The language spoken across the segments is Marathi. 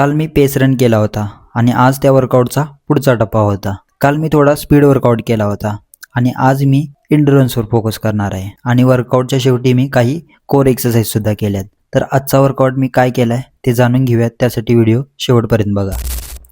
काल मी पेस रन केला होता आणि आज त्या वर्कआउटचा पुढचा टप्पा होता. काल मी थोडा स्पीड वर्कआउट केला होता आणि आज मी एंड्युरन्सवर फोकस करणार आहे आणि वर्कआउटच्या शेवटी मी काही कोर एक्सरसाइज सुद्धा केल्यात. तर आजचा वर्कआउट मी काय केलाय ते जाणून घेऊयात, त्यासाठी व्हिडिओ शेवटपर्यंत बघा.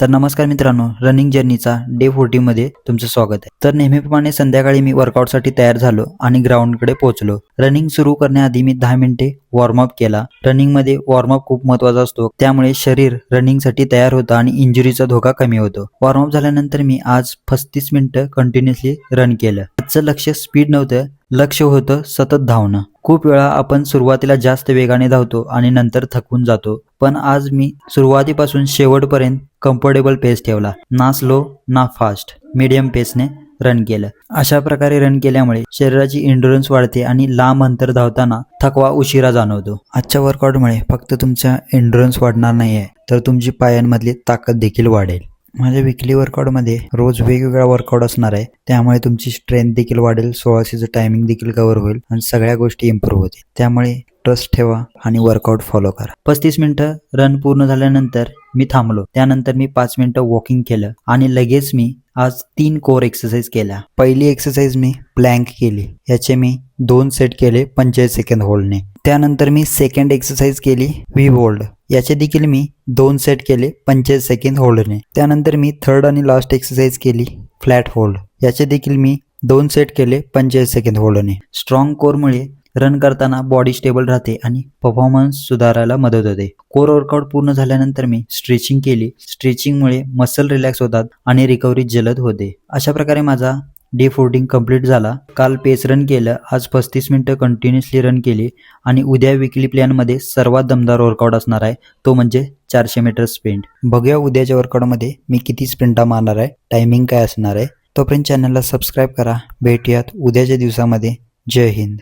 तर नमस्कार मित्रांनो, रनिंग जर्नीचा डे 40 मध्ये तुमचं स्वागत आहे. तर नेहमीप्रमाणे संध्याकाळी मी वर्कआउटसाठी तयार झालो आणि ग्राउंडकडे पोहोचलो. रनिंग सुरू करण्याआधी मी 10 मिनिटे वॉर्मअप केला. रनिंगमध्ये वॉर्मअप खूप महत्त्वाचा असतो, त्यामुळे शरीर रनिंगसाठी तयार होतं आणि इंजुरीचा धोका कमी होतो. वॉर्मअप झाल्यानंतर मी आज 35 मिनिटं कंटिन्युअसली रन केलं. आजचं लक्ष स्पीड नव्हतं, लक्ष होतं सतत धावणं. खूप वेळा आपण सुरुवातीला जास्त वेगाने धावतो आणि नंतर थकून जातो, पण आज मी सुरुवातीपासून शेवटपर्यंत कम्फर्टेबल पेस ठेवला. ना स्लो ना फास्ट, मीडियम पेसने रन केलं. अशा प्रकारे रन केल्यामुळे शरीराची एंड्युरन्स वाढते आणि लांब अंतर धावताना थकवा उशिरा जाणवतो. आजच्या वर्कआउटमुळे फक्त तुमचा एंड्युरन्स वाढणार नाही आहे, तर तुमची पायांमधली ताकद देखील वाढेल. माझ्या विकली वर्कआउटमध्ये रोज वेगवेगळा वर्कआउट असणार आहे, त्यामुळे तुमची स्ट्रेंथ देखील वाढेल, 1600चं टायमिंग देखील कव्हर होईल आणि सगळ्या गोष्टी इम्प्रूव्ह होतील. त्यामुळे ट्रस्ट ठेवा आणि वर्कआउट फॉलो करा. 35 मिनिटं रन पूर्ण झाल्यानंतर मी थांबलो. त्यानंतर मी 5 मिनिटं वॉकिंग केलं आणि लगेच मी आज 3 कोर एक्सरसाइज केल्या. पहिली एक्सरसाइज मी प्लँक केली. याचे मी 2 सेट केले 45 सेकंद होल्डने. त्यानंतर मी सेकंड एक्सरसाइज केली व्ही होल्ड. याचे देखील मी 2 सेट केले 45 सेकंद होल्डने. त्यानंतर मी थर्ड आणि लास्ट एक्सरसाइज केली फ्लॅट होल्ड. याचे देखील मी 2 सेट केले 45 सेकंद होल्डने. स्ट्रॉंग कोरमुळे रन करताना बॉडी स्टेबल राहते आणि परफॉर्मन्स सुधारायला मदत होते. कोर वर्कआउट पूर्ण झाल्यानंतर मी स्ट्रेचिंग केली. स्ट्रेचिंगमुळे मसल रिलॅक्स होतात आणि रिकव्हरी जलद होते. अशा प्रकारे माझा डे 14 कंप्लीट झाला. काल पेस रन केलं, आज 35 मिनिटं कंटिन्युअसली रन केली आणि उद्या विकली प्लॅनमध्ये सर्वात दमदार वर्कआउट असणार आहे, तो म्हणजे 400 मीटर स्प्रिंट. बघूया उद्याच्या वर्कआउटमध्ये मी किती स्प्रिंटा मारणार आहे, टायमिंग काय असणार आहे. तोपर्यंत चॅनलला सबस्क्राईब करा. भेटूयात उद्याच्या दिवसामध्ये. जय हिंद.